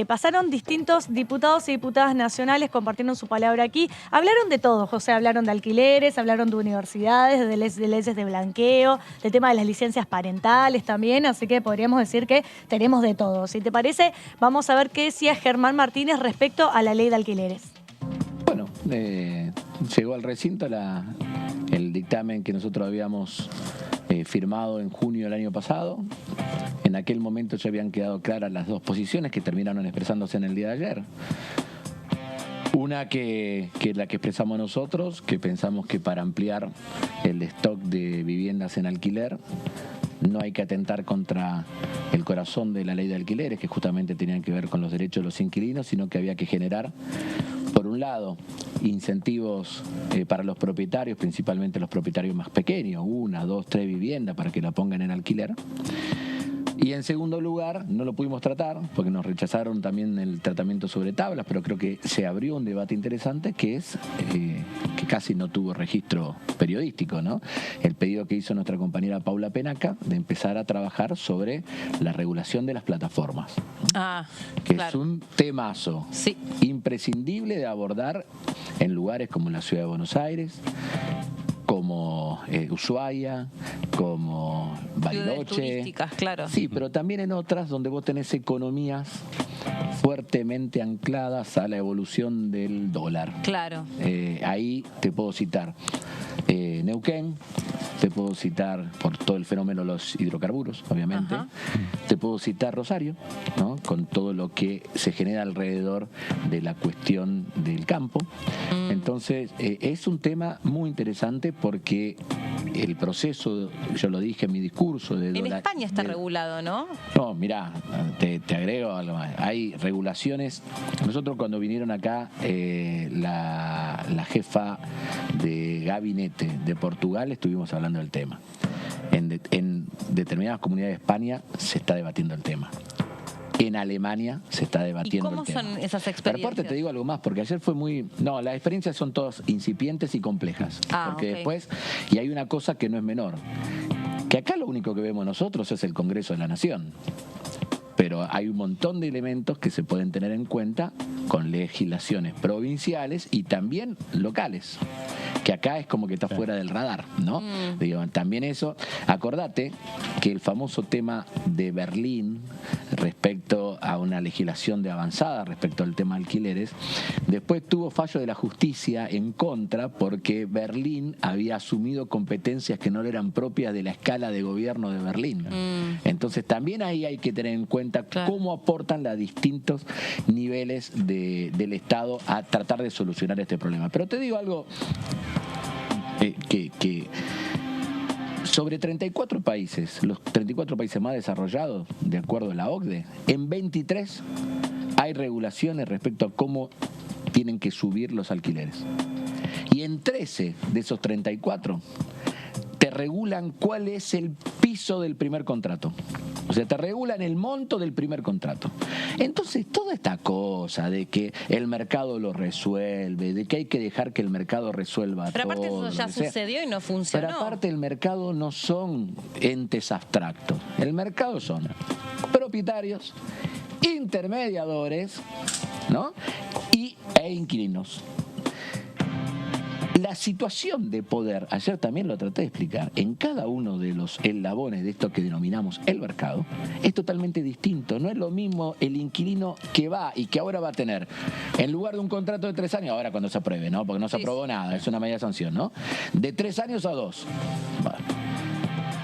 Pasaron distintos diputados y diputadas nacionales, compartieron su palabra aquí. Hablaron de todo, José, hablaron de alquileres, hablaron de universidades, de leyes de blanqueo, del tema de las licencias parentales también, así que podríamos decir que tenemos de todo. Si te parece, vamos a ver qué decía Germán Martínez respecto a la ley de alquileres. Bueno, llegó al recinto el dictamen que nosotros habíamos firmado en junio del año pasado. En aquel momento ya habían quedado claras las dos posiciones que terminaron expresándose en el día de ayer. Una que es la que expresamos nosotros, que pensamos que para ampliar el stock de viviendas en alquiler no hay que atentar contra el corazón de la ley de alquileres, que justamente tenían que ver con los derechos de los inquilinos, sino que había que generar, por un lado, incentivos para los propietarios, principalmente los propietarios más pequeños, 1, 2, 3 viviendas para que la pongan en alquiler. Y en segundo lugar, no lo pudimos tratar, porque nos rechazaron también el tratamiento sobre tablas, pero creo que se abrió un debate interesante que es que casi no tuvo registro periodístico, ¿no? El pedido que hizo nuestra compañera Paula Penaca de empezar a trabajar sobre la regulación de las plataformas. Que claro, es un temazo imprescindible de abordar en lugares como la Ciudad de Buenos Aires, como Ushuaia, como Bariloche. Claro. Sí, pero también en otras donde vos tenés economías fuertemente ancladas a la evolución del dólar. Claro. Ahí te puedo citar Neuquén, te puedo citar por todo el fenómeno de los hidrocarburos, obviamente. Ajá. Te puedo citar Rosario, ¿no? Con todo lo que se genera alrededor de la cuestión del campo. Entonces, es un tema muy interesante porque el proceso, yo lo dije en mi discurso... En España está regulado, ¿no? No, mirá, te agrego algo más. Hay regulaciones. Nosotros cuando vinieron acá, la jefa de gabinete de Portugal, estuvimos hablando del tema. En determinadas comunidades de España se está debatiendo el tema. En Alemania se está debatiendo el tema. ¿Y cómo son esas experiencias? Pero aparte te digo algo más, porque ayer fue muy... No, las experiencias son todas incipientes y complejas. Porque después... Y hay una cosa que no es menor. Que acá lo único que vemos nosotros es el Congreso de la Nación. Pero hay un montón de elementos que se pueden tener en cuenta con legislaciones provinciales y también locales, que acá es como que está fuera del radar, ¿no? Digo, también eso, acordate que el famoso tema de Berlín respecto a una legislación de avanzada respecto al tema de alquileres, después tuvo fallo de la justicia en contra porque Berlín había asumido competencias que no eran propias de la escala de gobierno de Berlín. Entonces también ahí hay que tener en cuenta cómo aportan los distintos niveles del Estado a tratar de solucionar este problema. Pero te digo algo que sobre 34 países, los 34 países más desarrollados, de acuerdo a la OCDE, en 23 hay regulaciones respecto a cómo tienen que subir los alquileres. Y en 13 de esos 34 te regulan cuál es el piso del primer contrato. O sea, te regulan el monto del primer contrato. Entonces, toda esta cosa de que el mercado lo resuelve, de que hay que dejar que el mercado resuelva Pero aparte todo, eso ya sucedió y no funcionó. Pero aparte el mercado no son entes abstractos. El mercado son propietarios, intermediadores, ¿no? e inquilinos. La situación de poder, ayer también lo traté de explicar, en cada uno de los eslabones de esto que denominamos el mercado, es totalmente distinto. No es lo mismo el inquilino que va y que ahora va a tener, en lugar de un contrato de 3 años, ahora cuando se apruebe, ¿no? Porque no se aprobó nada, es una medida sanción, ¿no? De 3 años a 2. Bueno.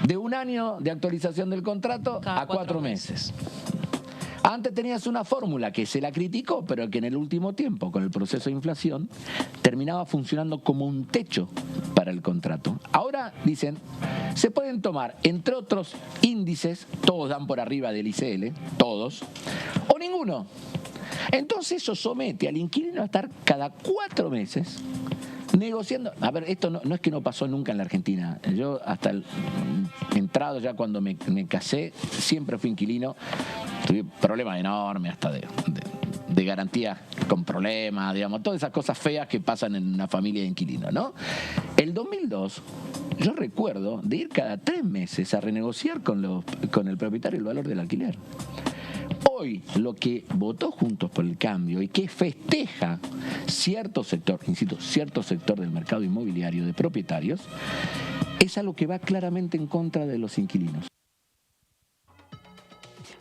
De 1 año de actualización del contrato a 4 meses. Antes tenías una fórmula que se la criticó, pero que en el último tiempo, con el proceso de inflación, terminaba funcionando como un techo para el contrato. Ahora dicen, se pueden tomar, entre otros índices, todos dan por arriba del ICL, todos, o ninguno. Entonces eso somete al inquilino a estar cada 4 meses negociando. A ver, esto no es que no pasó nunca en la Argentina. Yo hasta entrado ya cuando me casé, siempre fui inquilino. Tuve problemas enormes hasta de garantía con problemas, digamos, todas esas cosas feas que pasan en una familia de inquilinos, ¿no? El 2002, yo recuerdo de ir cada 3 meses a renegociar con el propietario el valor del alquiler. Hoy, lo que votó Juntos por el Cambio y que festeja cierto sector, insisto, cierto sector del mercado inmobiliario de propietarios, es algo que va claramente en contra de los inquilinos.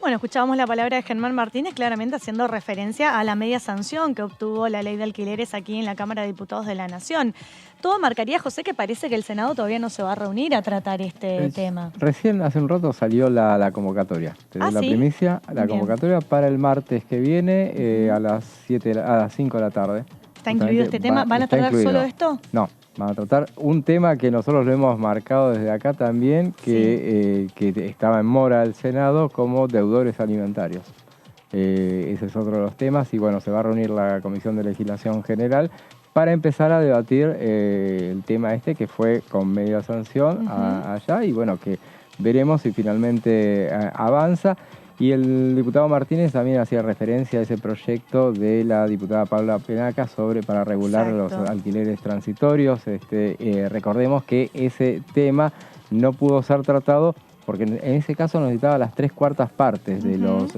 Bueno, escuchábamos la palabra de Germán Martínez, claramente haciendo referencia a la media sanción que obtuvo la ley de alquileres aquí en la Cámara de Diputados de la Nación. Todo marcaría, José, que parece que el Senado todavía no se va a reunir a tratar este tema. Recién, hace un rato, salió la convocatoria. Te doy la primicia, la convocatoria para el martes que viene a las 5 de la tarde. ¿Está incluido este tema? ¿Van a tratar solo esto? No. Van a tratar un tema que nosotros lo hemos marcado desde acá también, que estaba en mora del Senado como deudores alimentarios. Ese es otro de los temas y bueno, se va a reunir la Comisión de Legislación General para empezar a debatir el tema que fue con media sanción allá y bueno, que veremos si finalmente avanza. Y el diputado Martínez también hacía referencia a ese proyecto de la diputada Paula Penaca para regular los alquileres transitorios. Recordemos que ese tema no pudo ser tratado porque en ese caso necesitaba las 3/4 partes de los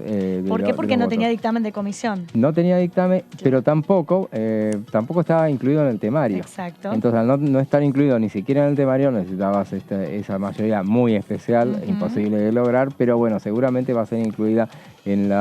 ¿Por qué? Porque no tenía dictamen de comisión. No tenía dictamen, pero tampoco estaba incluido en el temario. Exacto. Entonces, al no estar incluido ni siquiera en el temario, necesitabas esa mayoría muy especial, imposible de lograr, pero bueno, seguramente va a ser incluida en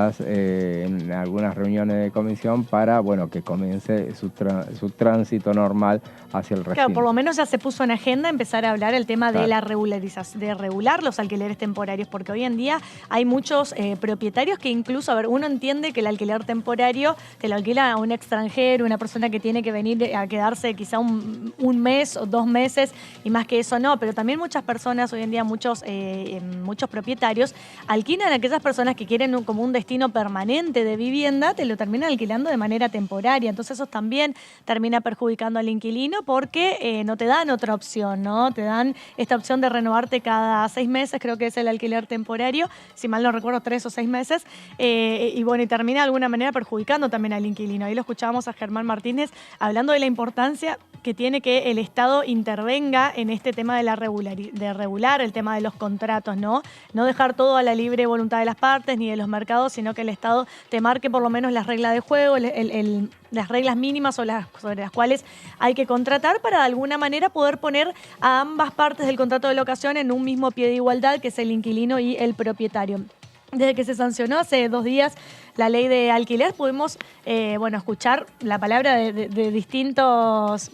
algunas reuniones de comisión para que comience su tránsito normal hacia el recinto. Claro, por lo menos ya se puso en agenda empezar a hablar el tema de la regularización, de regular los alquileres temporarios, porque hoy en día hay muchos propietarios que incluso, uno entiende que el alquiler temporario te lo alquila a un extranjero, una persona que tiene que venir a quedarse quizá un mes o 2 meses, y más que eso no, pero también muchas personas, hoy en día muchos propietarios alquilan a aquellas personas que quieren como un destino permanente de vivienda, te lo terminan alquilando de manera temporaria, entonces eso también termina perjudicando al inquilino porque no te dan otra opción, ¿no? Te dan esta opción de renovarte cada 6 meses, creo que es el alquiler temporario, si mal no recuerdo 3 o 6 meses, y termina de alguna manera perjudicando también al inquilino. Ahí lo escuchábamos a Germán Martínez hablando de la importancia que tiene que el Estado intervenga en este tema de regular el tema de los contratos, ¿no? No dejar todo a la libre voluntad de las partes ni de los mercados, sino que el Estado te marque por lo menos las reglas de juego, las reglas mínimas sobre las cuales hay que contratar para de alguna manera poder poner a ambas partes del contrato de locación en un mismo pie de igualdad, que es el inquilino y el propietario. Desde que se sancionó hace 2 días la ley de alquiler, pudimos escuchar la palabra de distintas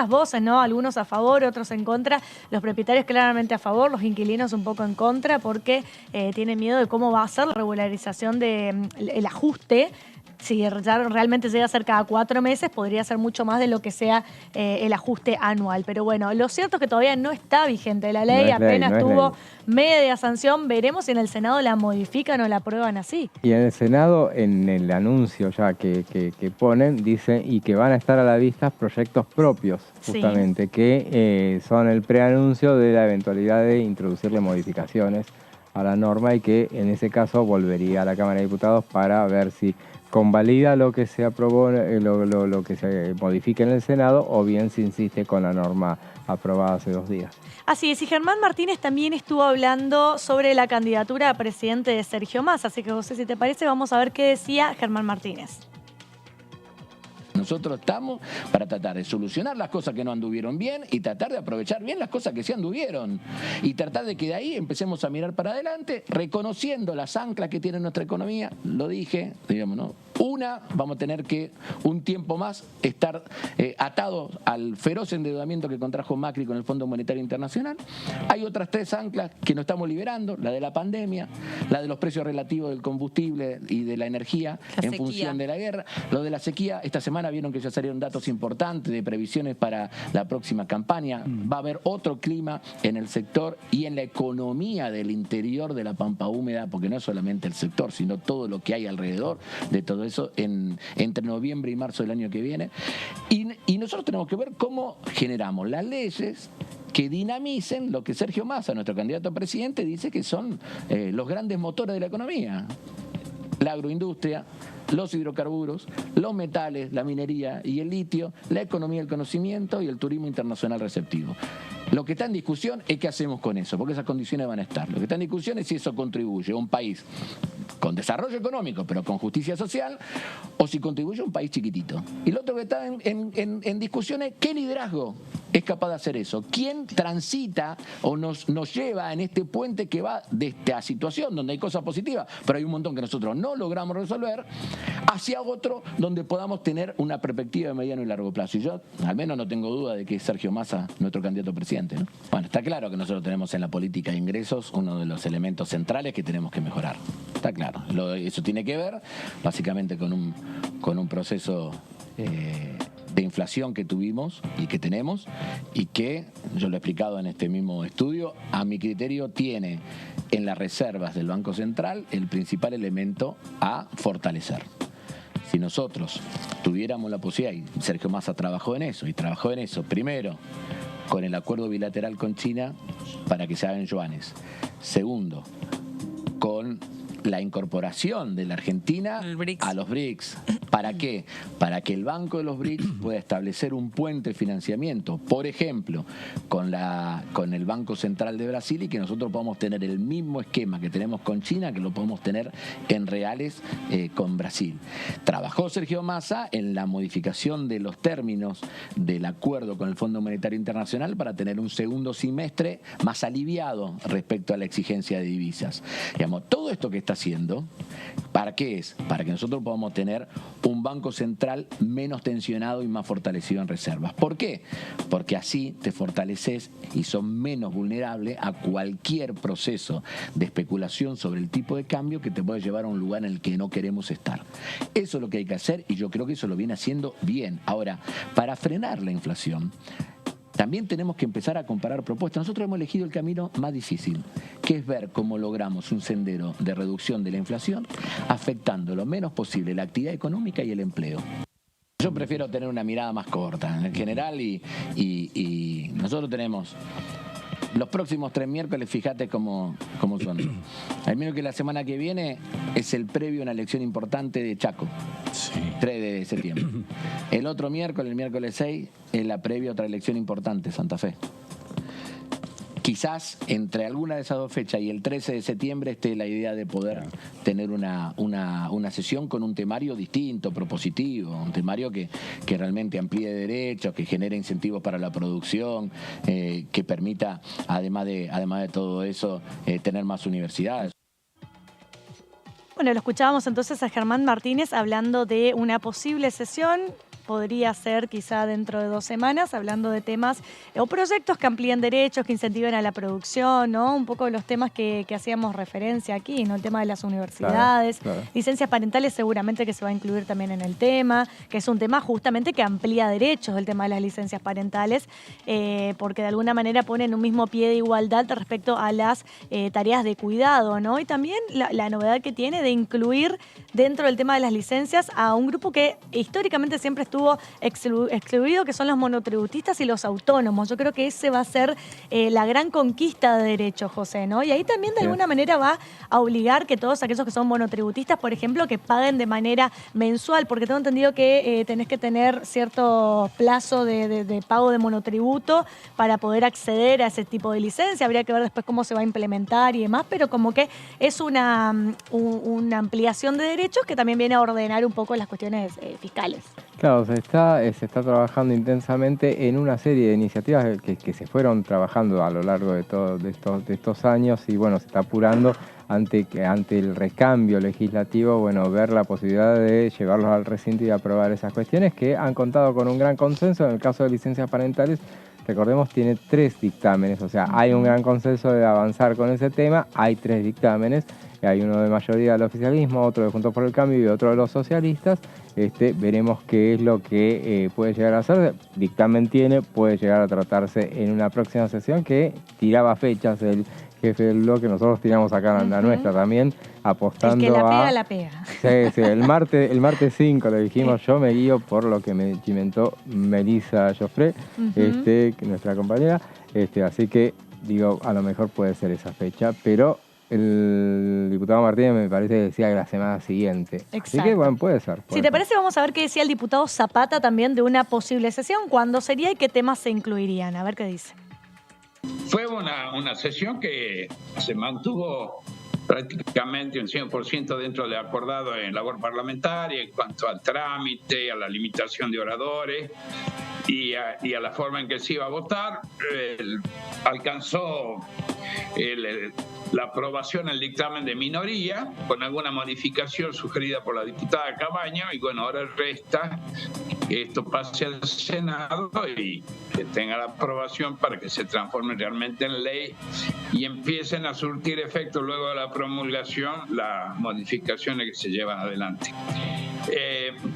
voces, ¿no? Algunos a favor, otros en contra. Los propietarios claramente a favor, los inquilinos un poco en contra, porque tienen miedo de cómo va a ser la regularización el ajuste. si ya realmente llega a ser cada 4 meses, podría ser mucho más de lo que sea el ajuste anual. Pero bueno, lo cierto es que todavía no está vigente la ley, apenas tuvo media sanción. Veremos si en el Senado la modifican o la aprueban así. Y en el Senado, en el anuncio ya que ponen, dice y que van a estar a la vista proyectos propios, justamente, que son el preanuncio de la eventualidad de introducirle modificaciones a la norma y que en ese caso volvería a la Cámara de Diputados para ver si convalida lo que se aprobó, lo que se modifique en el Senado, o bien se insiste con la norma aprobada hace 2 días. Así es, y Germán Martínez también estuvo hablando sobre la candidatura a presidente de Sergio Massa, así que José, si te parece, vamos a ver qué decía Germán Martínez. Nosotros estamos para tratar de solucionar las cosas que no anduvieron bien y tratar de aprovechar bien las cosas que sí anduvieron. Y tratar de que de ahí empecemos a mirar para adelante, reconociendo las anclas que tiene nuestra economía. Lo dije, digamos, ¿no? Una, vamos a tener que un tiempo más estar atados al feroz endeudamiento que contrajo Macri con el Fondo Monetario Internacional. Hay otras 3 anclas que nos estamos liberando, la de la pandemia, la de los precios relativos del combustible y de la energía en función de la guerra. Lo de la sequía, esta semana vieron que ya salieron datos importantes de previsiones para la próxima campaña. Va a haber otro clima en el sector y en la economía del interior de la Pampa Húmeda, porque no es solamente el sector, sino todo lo que hay alrededor de todo eso entre noviembre y marzo del año que viene. Y nosotros tenemos que ver cómo generamos las leyes que dinamicen lo que Sergio Massa, nuestro candidato a presidente, dice que son los grandes motores de la economía. La agroindustria, los hidrocarburos, los metales, la minería y el litio, la economía del conocimiento y el turismo internacional receptivo. Lo que está en discusión es qué hacemos con eso, porque esas condiciones van a estar. Lo que está en discusión es si eso contribuye a un país con desarrollo económico, pero con justicia social, o si contribuye a un país chiquitito. Y lo otro que está en discusión es qué liderazgo es capaz de hacer eso. ¿Quién transita o nos lleva en este puente que va de esta situación donde hay cosas positivas, pero hay un montón que nosotros no logramos resolver, hacia otro donde podamos tener una perspectiva de mediano y largo plazo? Y yo al menos no tengo duda de que es Sergio Massa nuestro candidato a presidente, ¿no? Bueno, está claro que nosotros tenemos en la política de ingresos uno de los elementos centrales que tenemos que mejorar. Está claro. Eso tiene que ver básicamente con un proceso de inflación que tuvimos y que tenemos, y que, yo lo he explicado en este mismo estudio, a mi criterio tiene en las reservas del Banco Central el principal elemento a fortalecer. Si nosotros tuviéramos la posibilidad, y Sergio Massa trabajó en eso primero con el acuerdo bilateral con China para que se hagan yuanes. Segundo, con la incorporación de la Argentina a los BRICS. ¿Para qué? Para que el Banco de los BRICS pueda establecer un puente de financiamiento, por ejemplo, con el Banco Central de Brasil, y que nosotros podamos tener el mismo esquema que tenemos con China, que lo podemos tener en reales con Brasil. Trabajó Sergio Massa en la modificación de los términos del acuerdo con el Fondo Monetario Internacional para tener un segundo semestre más aliviado respecto a la exigencia de divisas. Digamos, todo esto que está haciendo, ¿para qué es? Para que nosotros podamos tener un banco central menos tensionado y más fortalecido en reservas. ¿Por qué? Porque así te fortaleces y sos menos vulnerable a cualquier proceso de especulación sobre el tipo de cambio que te puede llevar a un lugar en el que no queremos estar. Eso es lo que hay que hacer, y yo creo que eso lo viene haciendo bien. Ahora, para frenar la inflación, también tenemos que empezar a comparar propuestas. Nosotros hemos elegido el camino más difícil, que es ver cómo logramos un sendero de reducción de la inflación, afectando lo menos posible la actividad económica y el empleo. Yo prefiero tener una mirada más corta en general, y nosotros tenemos los próximos 3 miércoles, fíjate cómo son. Al menos que la semana que viene es el previo a una elección importante de Chaco, 3 de septiembre. El otro miércoles, el miércoles 6, es la previa a otra elección importante, Santa Fe. Quizás entre alguna de esas 2 fechas y el 13 de septiembre esté la idea de poder tener una sesión con un temario distinto, propositivo, un temario que realmente amplíe derechos, que genere incentivos para la producción, que permita, además de todo eso, tener más universidades. Bueno, lo escuchábamos entonces a Germán Martínez hablando de una posible sesión podría ser quizá dentro de 2 semanas, hablando de temas o proyectos que amplíen derechos, que incentiven a la producción, ¿no? Un poco los temas que hacíamos referencia aquí, ¿no? El tema de las universidades, licencias parentales seguramente que se va a incluir también en el tema, que es un tema justamente que amplía derechos, el tema de las licencias parentales, porque de alguna manera pone en un mismo pie de igualdad respecto a las tareas de cuidado, ¿no? Y también la novedad que tiene de incluir dentro del tema de las licencias a un grupo que históricamente siempre estuvo excluido, que son los monotributistas y los autónomos. Yo creo que ese va a ser la gran conquista de derechos, José, ¿no? Y ahí también de alguna manera va a obligar que todos aquellos que son monotributistas, por ejemplo, que paguen de manera mensual, porque tengo entendido que tenés que tener cierto plazo de pago de monotributo para poder acceder a ese tipo de licencia. Habría que ver después cómo se va a implementar y demás, pero como que es una ampliación de derechos que también viene a ordenar un poco las cuestiones fiscales. Claro, se está trabajando intensamente en una serie de iniciativas que se fueron trabajando a lo largo de estos años y bueno, se está apurando ante el recambio legislativo, bueno, ver la posibilidad de llevarlos al recinto y aprobar esas cuestiones que han contado con un gran consenso. En el caso de licencias parentales, recordemos, tiene 3 dictámenes, o sea, hay un gran consenso de avanzar con ese tema, hay 3 dictámenes, hay uno de mayoría del oficialismo, otro de Juntos por el Cambio y otro de los socialistas. Veremos qué es lo que puede llegar a hacer. Dictamen tiene, puede llegar a tratarse en una próxima sesión que tiraba fechas el jefe del bloque, nosotros tiramos acá la nuestra también, apostando el que la pega, la pega. Sí, el martes 5 le dijimos, yo me guío por lo que me cimentó Melissa Joffre, nuestra compañera, así que digo, a lo mejor puede ser esa fecha, pero el diputado Martínez me parece que decía que la semana siguiente. Exacto. Así que bueno, puede ser. Si te parece, vamos a ver qué decía el diputado Zapata también de una posible sesión, cuándo sería y qué temas se incluirían. A ver qué dice. Fue una sesión que se mantuvo prácticamente un 100% dentro de acordado en labor parlamentaria en cuanto al trámite, a la limitación de oradores y a la forma en que se iba a votar. Alcanzó la aprobación del dictamen de minoría con alguna modificación sugerida por la diputada Cabaño y bueno, ahora resta que esto pase al Senado y que tenga la aprobación para que se transforme realmente en ley y empiecen a surtir efecto luego de la promulgación las modificaciones que se llevan adelante.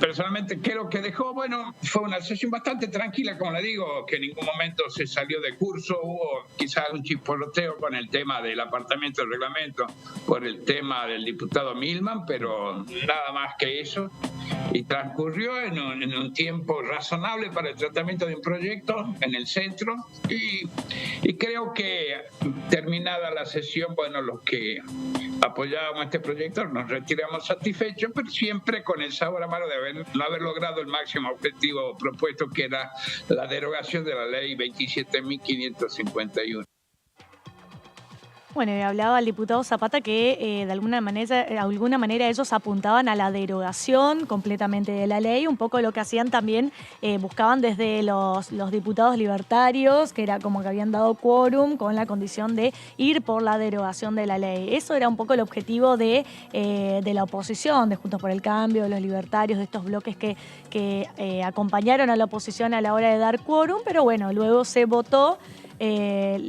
Personalmente creo que bueno, fue una sesión bastante tranquila, como le digo, que en ningún momento se salió de curso, hubo quizás un chisporroteo con el tema del apartamiento del reglamento por el tema del diputado Milman, pero nada más que eso, y transcurrió en un tiempo razonable para el tratamiento de un proyecto en el centro y creo que terminada la sesión, bueno, los que apoyábamos este proyecto nos retiramos satisfechos, pero siempre con el sabor amargo de no haber logrado el máximo objetivo propuesto, que era la derogación de la ley 27.551. Bueno, y hablaba el diputado Zapata que de alguna manera ellos apuntaban a la derogación completamente de la ley, un poco lo que hacían también, buscaban desde los diputados libertarios, que era como que habían dado quórum con la condición de ir por la derogación de la ley. Eso era un poco el objetivo de la oposición, de Juntos por el Cambio, de los libertarios, de estos bloques que acompañaron a la oposición a la hora de dar quórum, pero bueno, luego se votó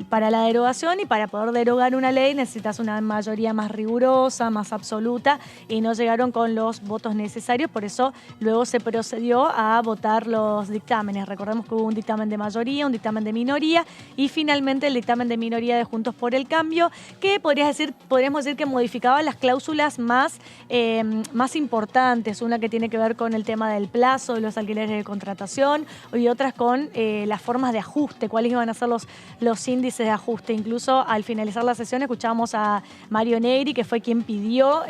para la derogación, y para poder derogar una ley necesitas una mayoría más rigurosa, más absoluta, y no llegaron con los votos necesarios, por eso luego se procedió a votar los dictámenes. Recordemos que hubo un dictamen de mayoría, un dictamen de minoría y finalmente el dictamen de minoría de Juntos por el Cambio, que podríamos decir que modificaba las cláusulas más importantes, una que tiene que ver con el tema del plazo de los alquileres de contratación y otras con las formas de ajuste, cuáles iban a ser los índices de ajuste. Incluso al finalizar la sesión escuchamos a Mario Negri, que fue quien pidió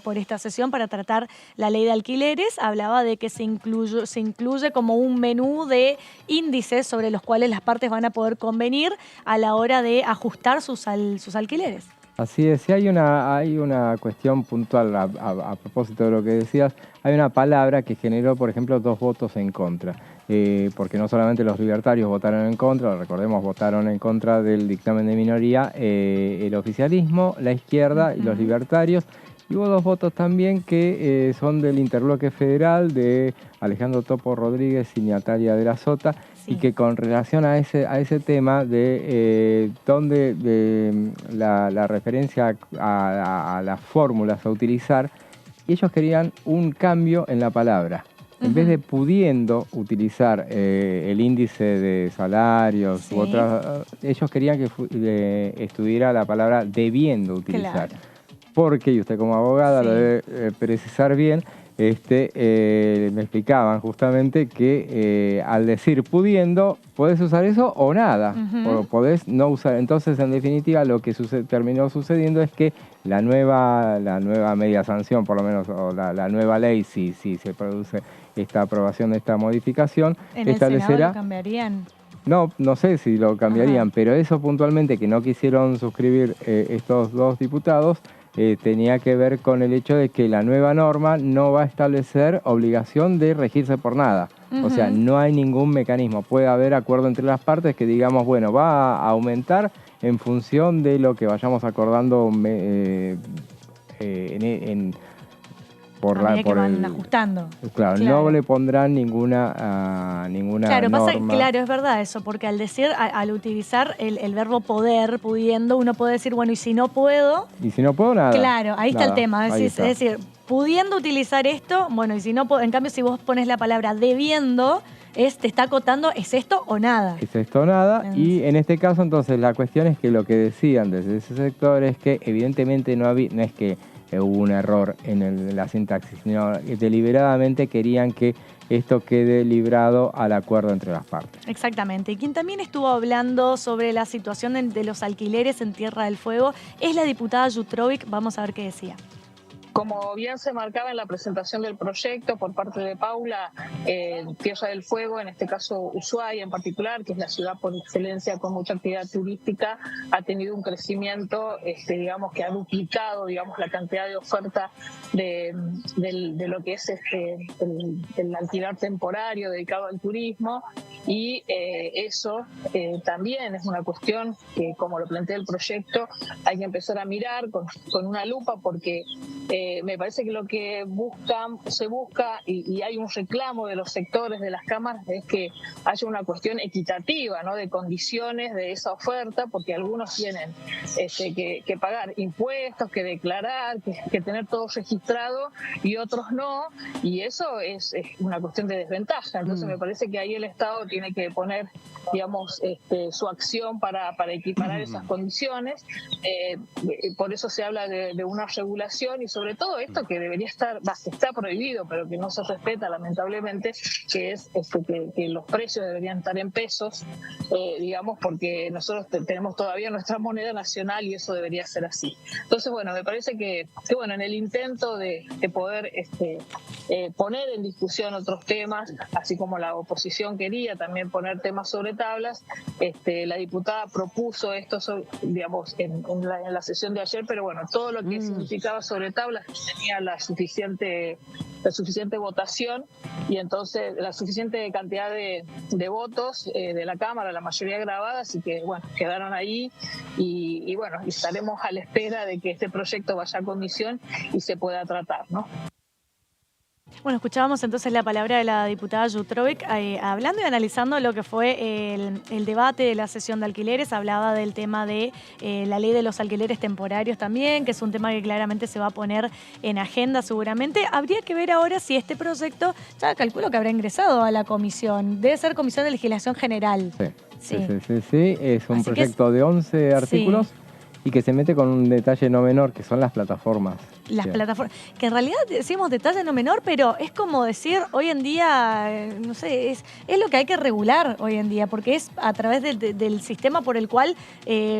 por esta sesión para tratar la ley de alquileres. Hablaba de que se incluye como un menú de índices sobre los cuales las partes van a poder convenir a la hora de ajustar sus alquileres. Así es, sí, hay una cuestión puntual a propósito de lo que decías. Hay una palabra que generó, por ejemplo, 2 votos en contra. Porque no solamente los libertarios votaron en contra, recordemos, votaron en contra del dictamen de minoría el oficialismo, la izquierda y los libertarios, Y hubo 2 votos también que son del Interbloque Federal de Alejandro Topo Rodríguez y Natalia de la Sota, y que con relación a ese tema de la referencia a las fórmulas a utilizar, ellos querían un cambio en la palabra. En vez de pudiendo utilizar el índice de salarios u otras, ellos querían que estuviera la palabra debiendo utilizar. Claro. Porque, y usted como abogada lo debe precisar bien, me explicaban justamente que al decir pudiendo, podés usar eso o nada, o podés no usar. Entonces, en definitiva, lo que terminó sucediendo es que la nueva media sanción, por lo menos, o la nueva ley, si se produce esta aprobación de esta modificación, ¿En el Senado lo cambiarían? No sé si lo cambiarían, pero eso puntualmente que no quisieron suscribir estos 2 diputados, tenía que ver con el hecho de que la nueva norma no va a establecer obligación de regirse por nada. O sea, no hay ningún mecanismo. Puede haber acuerdo entre las partes que digamos, bueno, va a aumentar en función de lo que vayamos acordando ajustando. Claro, no le pondrán ninguna norma. Claro, es verdad eso, porque al utilizar el verbo poder, pudiendo, uno puede decir, bueno, y si no puedo... Y si no puedo, nada. Claro, ahí nada, está el tema. Es decir, pudiendo utilizar esto, bueno, y si no puedo... En cambio, si vos pones la palabra debiendo, te está acotando, ¿es esto o nada? Es esto o nada, y en este caso, entonces, la cuestión es que lo que decían desde ese sector es que, evidentemente, no es que hubo un error en la sintaxis, sino deliberadamente querían que esto quede librado al acuerdo entre las partes. Exactamente. Y quien también estuvo hablando sobre la situación de los alquileres en Tierra del Fuego es la diputada Jutrovic. Vamos a ver qué decía. Como bien se marcaba en la presentación del proyecto por parte de Paula, Tierra del Fuego, en este caso Ushuaia en particular, que es la ciudad por excelencia con mucha actividad turística, ha tenido un crecimiento, digamos, que ha duplicado, digamos, la cantidad de oferta de lo que es el alquiler temporario dedicado al turismo, y eso también es una cuestión que, como lo plantea el proyecto, hay que empezar a mirar con una lupa, porque me parece que lo que se busca y hay un reclamo de los sectores de las cámaras es que haya una cuestión equitativa, ¿no?, de condiciones de esa oferta, porque algunos tienen que pagar impuestos, que declarar, que tener todo registrado, y otros no, y eso es una cuestión de desventaja. Entonces me parece que ahí el Estado tiene que poner, digamos, su acción para equiparar esas condiciones. Por eso se habla de una regulación, y sobre todo esto que debería está prohibido, pero que no se respeta lamentablemente, que es que los precios deberían estar en pesos, digamos, porque nosotros tenemos todavía nuestra moneda nacional y eso debería ser así. Entonces, bueno, me parece que bueno, en el intento de poder poner en discusión otros temas, así como la oposición quería también poner temas sobre tablas, la diputada propuso esto, digamos, en la sesión de ayer, pero bueno, todo lo que significaba sobre tablas tenía la suficiente votación, y entonces la suficiente cantidad de votos de la Cámara, la mayoría grabada, así que bueno, quedaron ahí, y bueno, estaremos a la espera de que este proyecto vaya a comisión y se pueda tratar, ¿no? Bueno, escuchábamos entonces la palabra de la diputada Jutrovic hablando y analizando lo que fue el debate de la sesión de alquileres. Hablaba del tema de la ley de los alquileres temporarios también, que es un tema que claramente se va a poner en agenda seguramente. Habría que ver ahora si este proyecto, ya calculo que habrá ingresado a la comisión. Debe ser Comisión de Legislación General. Sí. Es un proyecto de 11 artículos. Y que se mete con un detalle no menor, que son las plataformas. Las plataformas, que en realidad decimos detalle no menor, pero es como decir, hoy en día, no sé, es lo que hay que regular hoy en día, porque es a través del sistema por el cual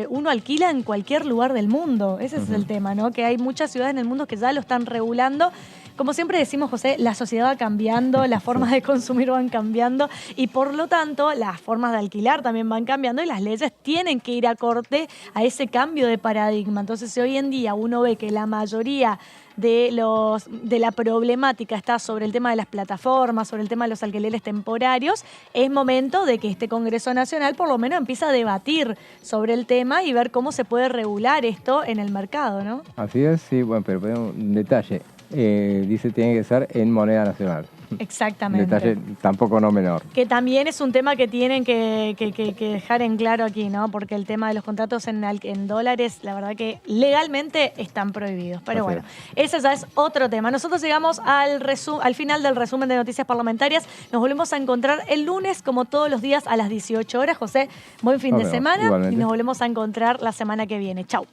uno alquila en cualquier lugar del mundo. Ese es el tema, ¿no? Que hay muchas ciudades en el mundo que ya lo están regulando. como siempre decimos, José, la sociedad va cambiando, las formas de consumir van cambiando y por lo tanto las formas de alquilar también van cambiando y las leyes tienen que ir acorde a ese cambio de paradigma. Entonces, si hoy en día uno ve que la mayoría de la problemática está sobre el tema de las plataformas, sobre el tema de los alquileres temporarios, es momento de que este Congreso Nacional por lo menos empiece a debatir sobre el tema y ver cómo se puede regular esto en el mercado, ¿no? Así es, sí, bueno, pero un detalle, dice tiene que ser en moneda nacional. Exactamente. Un detalle tampoco no menor. Que también es un tema que tienen que dejar en claro aquí, ¿no? Porque el tema de los contratos en dólares, la verdad que legalmente están prohibidos. Pero bueno, ese ya es otro tema. Nosotros llegamos al final del resumen de noticias parlamentarias. Nos volvemos a encontrar el lunes, como todos los días, a las 18 horas. José, buen fin de semana y nos volvemos a encontrar la semana que viene. Chau.